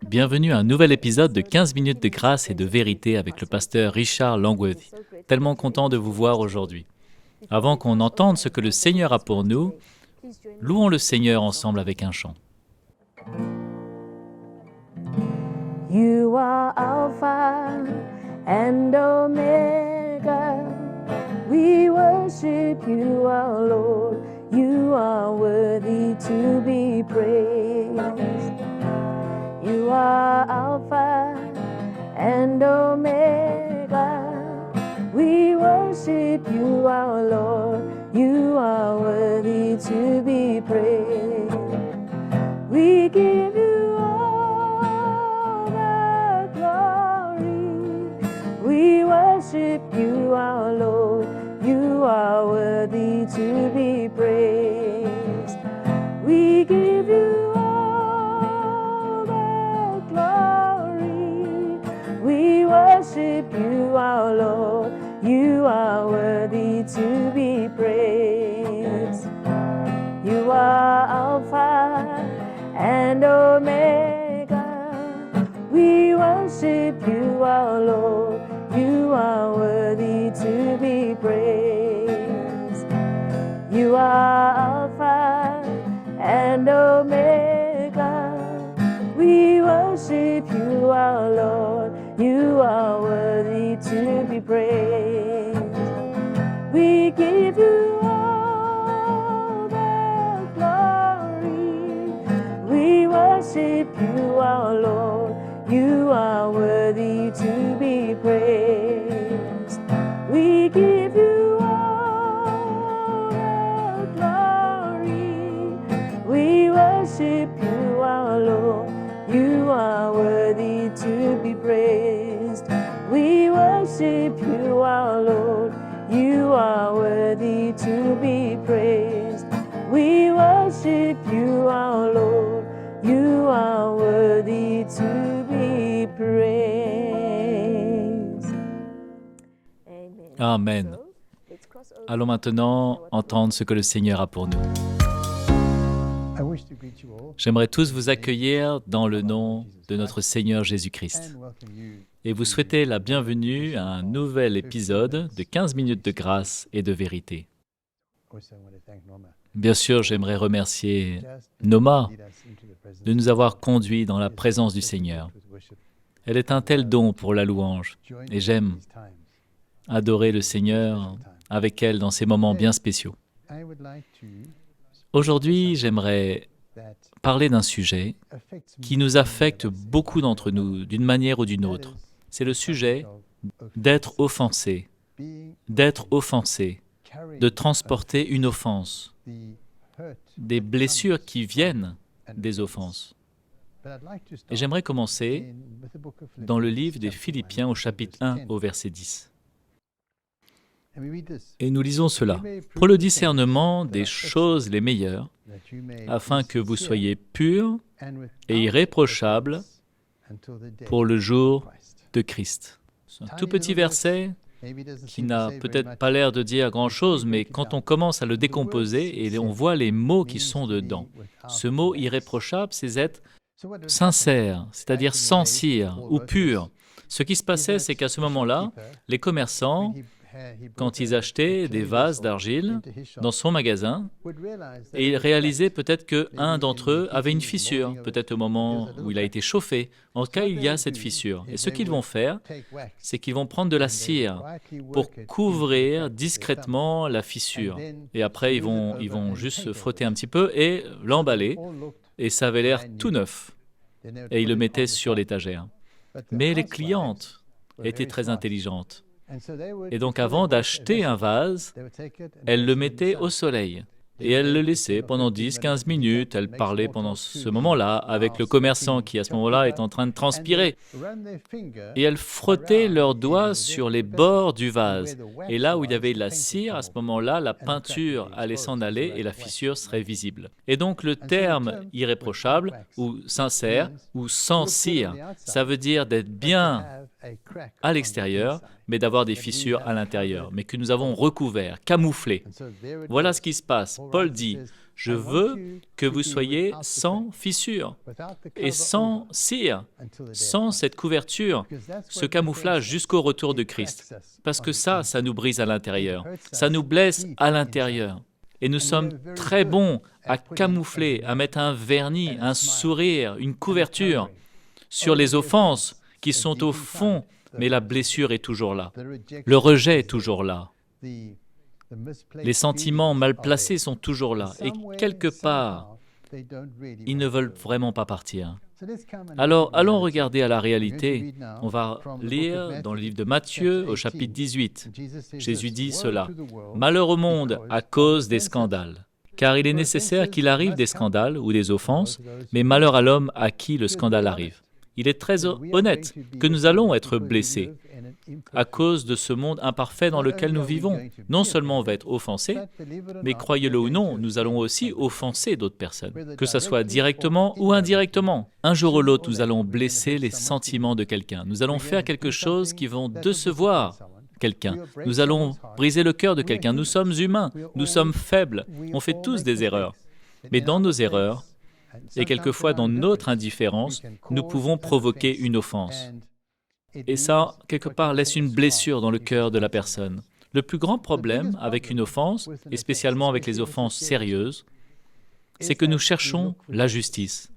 Bienvenue à un nouvel épisode de 15 minutes de grâce et de vérité avec le pasteur Richard Langworthy. Tellement content de vous voir aujourd'hui. Avant qu'on entende ce que le Seigneur a pour nous, louons le Seigneur ensemble avec un chant. You are Alpha and Omega. We worship you, our Lord. You are worthy to be praised. You are Alpha and Omega. We worship you, our Lord. You are worthy to be praised. We give you all the glory. We worship you, our Lord. You are worthy to be praised. We give you all the glory. We worship you, our Lord. You are worthy to be praised. You are Alpha and Omega. We worship you, our Lord. You are worthy to be praised. You are Alpha and Omega. We worship you, our Lord. You are worthy to be praised. We give you all the glory. We worship you, our Lord. You are worthy to be praised. We give you all the glory. We worship you, our Lord. You are worthy to be praised. We worship you, our Lord. You are worthy to be praised. We worship you, our Lord. You are worthy to be praised. Amen. Allons maintenant entendre ce que le Seigneur a pour nous. J'aimerais tous vous accueillir dans le nom de notre Seigneur Jésus-Christ et vous souhaiter la bienvenue à un nouvel épisode de 15 minutes de grâce et de vérité. Bien sûr, j'aimerais remercier Noma de nous avoir conduits dans la présence du Seigneur. Elle est un tel don pour la louange et j'aime adorer le Seigneur avec elle dans ces moments bien spéciaux. Aujourd'hui, j'aimerais parler d'un sujet qui nous affecte beaucoup d'entre nous d'une manière ou d'une autre. C'est le sujet d'être offensé, de transporter une offense, des blessures qui viennent des offenses. Et j'aimerais commencer dans le livre des Philippiens au chapitre 1 au verset 10. Et nous lisons cela. « Pour le discernement des choses les meilleures, afin que vous soyez purs et irréprochables pour le jour de Christ. » C'est un tout petit verset qui n'a peut-être pas l'air de dire grand-chose, mais quand on commence à le décomposer, et on voit les mots qui sont dedans. Ce mot « irréprochable », c'est être sincère, c'est-à-dire sans cire ou pur. Ce qui se passait, c'est qu'à ce moment-là, les commerçants, quand ils achetaient des vases d'argile dans son magasin, et ils réalisaient peut-être qu'un d'entre eux avait une fissure, peut-être au moment où il a été chauffé. En tout cas, il y a cette fissure. Et ce qu'ils vont faire, c'est qu'ils vont prendre de la cire pour couvrir discrètement la fissure. Et après, ils vont juste frotter un petit peu et l'emballer. Et ça avait l'air tout neuf. Et ils le mettaient sur l'étagère. Mais les clientes étaient très intelligentes. Et donc, avant d'acheter un vase, elle le mettait au soleil. Et elle le laissait pendant 10-15 minutes. Elle parlait pendant ce moment-là avec le commerçant qui, à ce moment-là, est en train de transpirer. Et elle frottait leurs doigts sur les bords du vase. Et là où il y avait de la cire, à ce moment-là, la peinture allait s'en aller et la fissure serait visible. Et donc, le terme irréprochable, ou sincère, ou sans cire, ça veut dire d'être bien à l'extérieur, mais d'avoir des fissures à l'intérieur, mais que nous avons recouvert, camouflé. Voilà ce qui se passe. Paul dit, « Je veux que vous soyez sans fissure et sans cire, sans cette couverture, ce camouflage jusqu'au retour de Christ. Parce que ça nous brise à l'intérieur, ça nous blesse à l'intérieur. Et nous sommes très bons à camoufler, à mettre un vernis, un sourire, une couverture sur les offenses qui sont au fond, mais la blessure est toujours là. Le rejet est toujours là. Les sentiments mal placés sont toujours là. Et quelque part, ils ne veulent vraiment pas partir. Alors, allons regarder à la réalité. On va lire dans le livre de Matthieu, au chapitre 18. Jésus dit cela. « Malheur au monde à cause des scandales. Car il est nécessaire qu'il arrive des scandales ou des offenses, mais malheur à l'homme à qui le scandale arrive. » Il est très honnête que nous allons être blessés à cause de ce monde imparfait dans lequel nous vivons. Non seulement on va être offensés, mais croyez-le ou non, nous allons aussi offenser d'autres personnes, que ce soit directement ou indirectement. Un jour ou l'autre, nous allons blesser les sentiments de quelqu'un. Nous allons faire quelque chose qui va décevoir quelqu'un. Nous allons briser le cœur de quelqu'un. Nous sommes humains, nous sommes faibles, on fait tous des erreurs. Mais dans nos erreurs, et quelquefois dans notre indifférence, nous pouvons provoquer une offense. Et ça, quelque part, laisse une blessure dans le cœur de la personne. Le plus grand problème avec une offense, et spécialement avec les offenses sérieuses, c'est que nous cherchons la justice.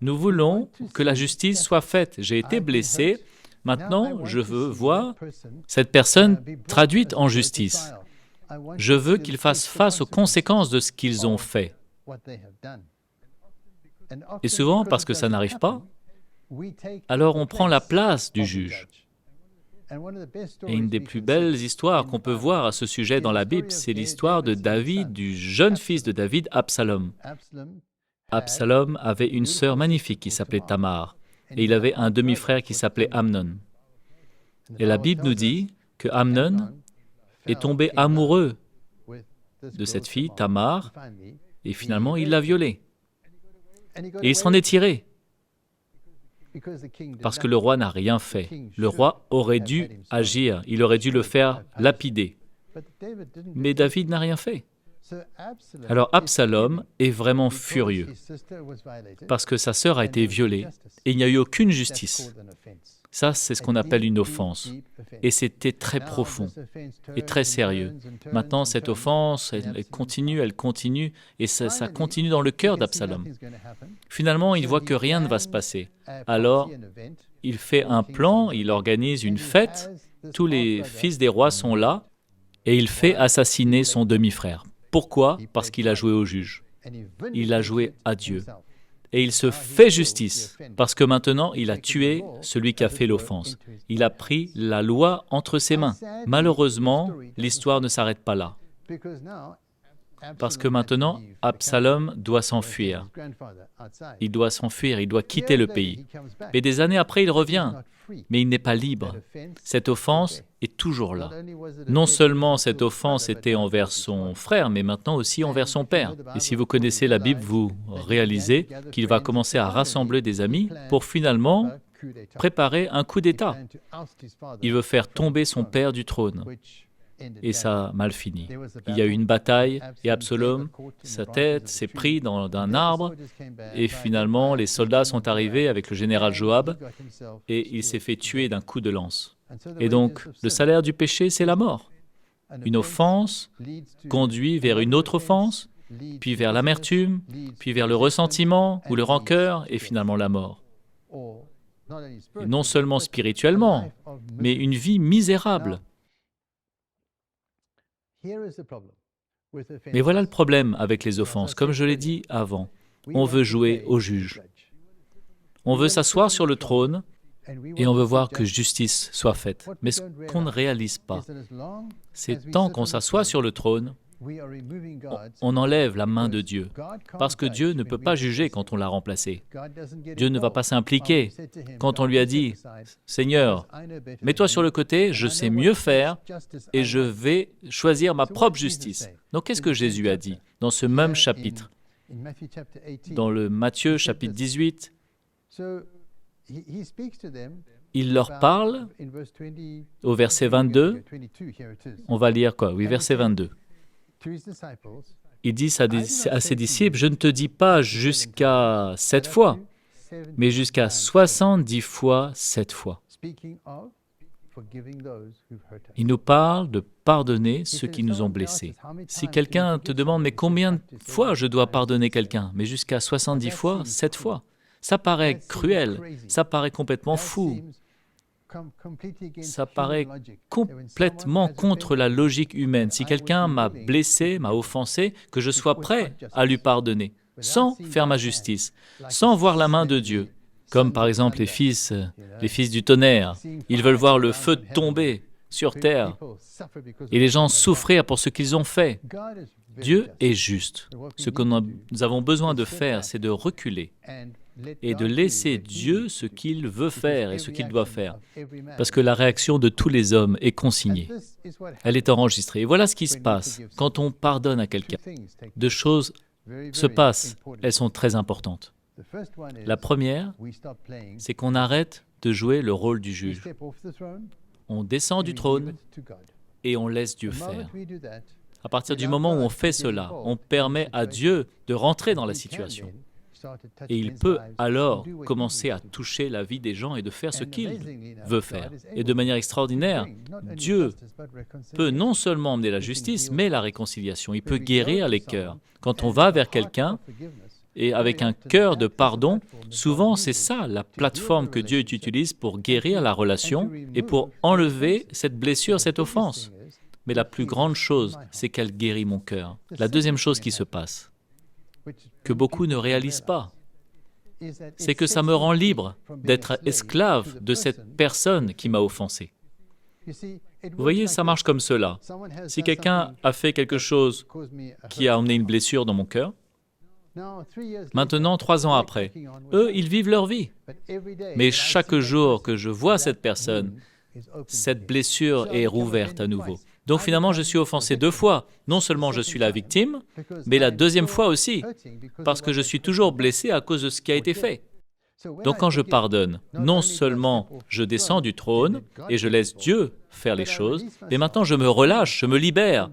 Nous voulons que la justice soit faite. J'ai été blessé, maintenant je veux voir cette personne traduite en justice. Je veux qu'ils fassent face aux conséquences de ce qu'ils ont fait. Et souvent, parce que ça n'arrive pas, alors on prend la place du juge. Et une des plus belles histoires qu'on peut voir à ce sujet dans la Bible, c'est l'histoire de David, du jeune fils de David, Absalom. Absalom avait une sœur magnifique qui s'appelait Tamar, et il avait un demi-frère qui s'appelait Amnon. Et la Bible nous dit que Amnon est tombé amoureux de cette fille, Tamar, et finalement il l'a violée. Et il s'en est tiré, parce que le roi n'a rien fait. Le roi aurait dû agir, il aurait dû le faire lapider. Mais David n'a rien fait. Alors Absalom est vraiment furieux, parce que sa sœur a été violée, et il n'y a eu aucune justice. Ça, c'est ce qu'on appelle une offense. Et c'était très profond et très sérieux. Maintenant, cette offense, elle continue, et ça continue dans le cœur d'Absalom. Finalement, il voit que rien ne va se passer. Alors, il fait un plan, il organise une fête, tous les fils des rois sont là, et il fait assassiner son demi-frère. Pourquoi? Parce qu'il a joué au juge. Il a joué à Dieu. Et il se fait justice, parce que maintenant, il a tué celui qui a fait l'offense. Il a pris la loi entre ses mains. Malheureusement, l'histoire ne s'arrête pas là. Parce que maintenant, Absalom doit s'enfuir. Il doit s'enfuir, il doit quitter le pays. Et des années après, il revient, mais il n'est pas libre. Cette offense est toujours là. Non seulement cette offense était envers son frère, mais maintenant aussi envers son père. Et si vous connaissez la Bible, vous réalisez qu'il va commencer à rassembler des amis pour finalement préparer un coup d'État. Il veut faire tomber son père du trône. Et ça a mal fini. Il y a eu une bataille et Absalom, sa tête s'est prise dans un arbre et finalement les soldats sont arrivés avec le général Joab et il s'est fait tuer d'un coup de lance. Et donc le salaire du péché, c'est la mort. Une offense conduit vers une autre offense, puis vers l'amertume, puis vers le ressentiment ou le rancœur et finalement la mort. Et non seulement spirituellement, mais une vie misérable. Mais voilà le problème avec les offenses. Comme je l'ai dit avant, on veut jouer au juge. On veut s'asseoir sur le trône et on veut voir que justice soit faite. Mais ce qu'on ne réalise pas, c'est tant qu'on s'assoit sur le trône, on enlève la main de Dieu, parce que Dieu ne peut pas juger quand on l'a remplacé. Dieu ne va pas s'impliquer. Quand on lui a dit, « Seigneur, mets-toi sur le côté, je sais mieux faire et je vais choisir ma propre justice. » Donc qu'est-ce que Jésus a dit dans ce même chapitre? Dans le Matthieu chapitre 18, il leur parle au verset 22. On va lire quoi? Oui, verset 22. Il dit à ses disciples, « Je ne te dis pas jusqu'à 7 fois, mais jusqu'à 70 fois 7 fois. » Il nous parle de pardonner ceux qui nous ont blessés. Si quelqu'un te demande « Mais combien de fois je dois pardonner quelqu'un ?» Mais jusqu'à 70 fois, 7 fois. Ça paraît cruel, ça paraît complètement fou. Ça paraît complètement contre la logique humaine. Si quelqu'un m'a blessé, m'a offensé, que je sois prêt à lui pardonner, sans faire ma justice, sans voir la main de Dieu. Comme par exemple les fils du tonnerre. Ils veulent voir le feu tomber sur terre et les gens souffrir pour ce qu'ils ont fait. Dieu est juste. Ce que nous avons besoin de faire, c'est de reculer et de laisser Dieu ce qu'il veut faire et ce qu'il doit faire. Parce que la réaction de tous les hommes est consignée. Elle est enregistrée. Et voilà ce qui se passe quand on pardonne à quelqu'un. Deux choses se passent. Elles sont très importantes. La première, c'est qu'on arrête de jouer le rôle du juge. On descend du trône et on laisse Dieu faire. À partir du moment où on fait cela, on permet à Dieu de rentrer dans la situation. Et il peut alors commencer à toucher la vie des gens et de faire ce qu'il veut faire. Et de manière extraordinaire, Dieu peut non seulement emmener la justice, mais la réconciliation. Il peut guérir les cœurs. Quand on va vers quelqu'un et avec un cœur de pardon, souvent c'est ça la plateforme que Dieu utilise pour guérir la relation et pour enlever cette blessure, cette offense. Mais la plus grande chose, c'est qu'elle guérit mon cœur. La deuxième chose qui se passe, que beaucoup ne réalisent pas, c'est que ça me rend libre d'être esclave de cette personne qui m'a offensé. Vous voyez, ça marche comme cela. Si quelqu'un a fait quelque chose qui a emmené une blessure dans mon cœur, maintenant, 3 ans après, eux, ils vivent leur vie. Mais chaque jour que je vois cette personne, cette blessure est rouverte à nouveau. Donc finalement, je suis offensé 2 fois. Non seulement je suis la victime, mais la deuxième fois aussi, parce que je suis toujours blessé à cause de ce qui a été fait. Donc quand je pardonne, non seulement je descends du trône et je laisse Dieu faire les choses, mais maintenant je me relâche, je me libère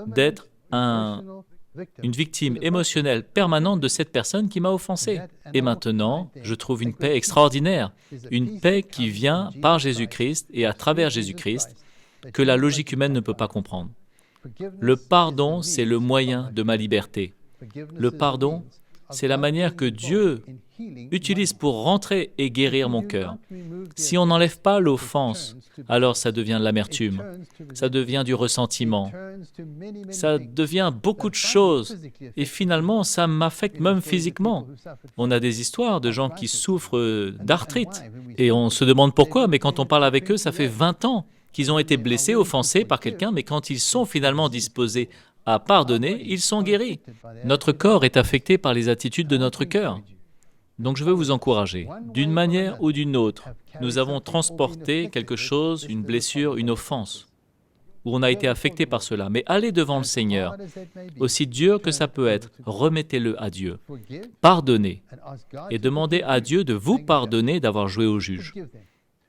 d'être une victime émotionnelle permanente de cette personne qui m'a offensé. Et maintenant, je trouve une paix extraordinaire, une paix qui vient par Jésus-Christ et à travers Jésus-Christ, que la logique humaine ne peut pas comprendre. Le pardon, c'est le moyen de ma liberté. Le pardon, c'est la manière que Dieu utilise pour rentrer et guérir mon cœur. Si on n'enlève pas l'offense, alors ça devient de l'amertume, ça devient du ressentiment, ça devient beaucoup de choses et finalement ça m'affecte même physiquement. On a des histoires de gens qui souffrent d'arthrite et on se demande pourquoi, mais quand on parle avec eux, ça fait 20 ans qu'ils ont été blessés, offensés par quelqu'un, mais quand ils sont finalement disposés à pardonner, ils sont guéris. Notre corps est affecté par les attitudes de notre cœur. Donc je veux vous encourager, d'une manière ou d'une autre, nous avons transporté quelque chose, une blessure, une offense, où on a été affecté par cela. Mais allez devant le Seigneur, aussi dur que ça peut être, remettez-le à Dieu. Pardonnez et demandez à Dieu de vous pardonner d'avoir joué au juge.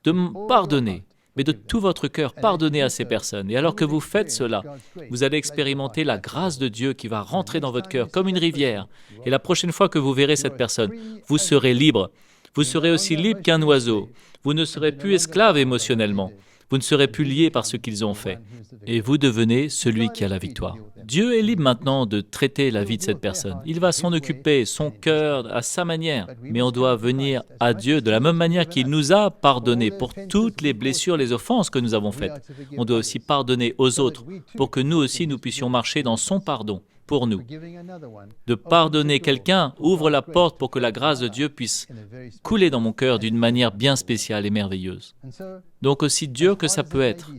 De pardonner. Mais de tout votre cœur, pardonnez à ces personnes. Et alors que vous faites cela, vous allez expérimenter la grâce de Dieu qui va rentrer dans votre cœur comme une rivière. Et la prochaine fois que vous verrez cette personne, vous serez libre. Vous serez aussi libre qu'un oiseau. Vous ne serez plus esclave émotionnellement. Vous ne serez plus lié par ce qu'ils ont fait. Et vous devenez celui qui a la victoire. Dieu est libre maintenant de traiter la vie de cette personne. Il va s'en occuper, son cœur, à sa manière. Mais on doit venir à Dieu de la même manière qu'il nous a pardonné pour toutes les blessures, les offenses que nous avons faites. On doit aussi pardonner aux autres pour que nous aussi nous puissions marcher dans son pardon pour nous. De pardonner quelqu'un ouvre la porte pour que la grâce de Dieu puisse couler dans mon cœur d'une manière bien spéciale et merveilleuse. Donc aussi dur que ça peut être,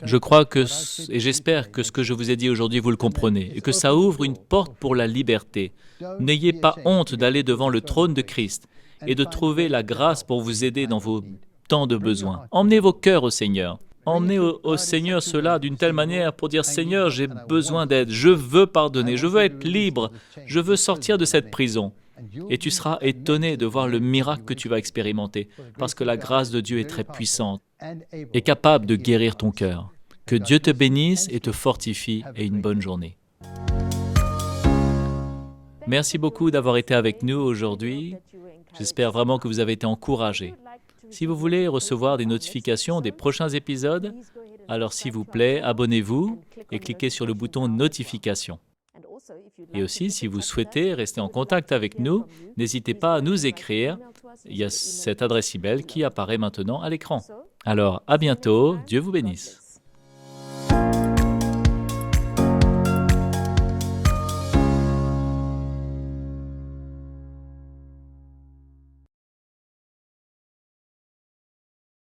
je crois que, et j'espère que ce que je vous ai dit aujourd'hui, vous le comprenez, et que ça ouvre une porte pour la liberté. N'ayez pas honte d'aller devant le trône de Christ et de trouver la grâce pour vous aider dans vos temps de besoin. Emmenez vos cœurs au Seigneur. Emmenez au Seigneur cela d'une telle manière pour dire « Seigneur, j'ai besoin d'aide, je veux pardonner, je veux être libre, je veux sortir de cette prison. » Et tu seras étonné de voir le miracle que tu vas expérimenter, parce que la grâce de Dieu est très puissante et capable de guérir ton cœur. Que Dieu te bénisse et te fortifie et une bonne journée. Merci beaucoup d'avoir été avec nous aujourd'hui. J'espère vraiment que vous avez été encouragés. Si vous voulez recevoir des notifications des prochains épisodes, alors s'il vous plaît, abonnez-vous et cliquez sur le bouton notification. Et aussi, si vous souhaitez rester en contact avec nous, n'hésitez pas à nous écrire. Il y a cette adresse email qui apparaît maintenant à l'écran. Alors, à bientôt. Dieu vous bénisse.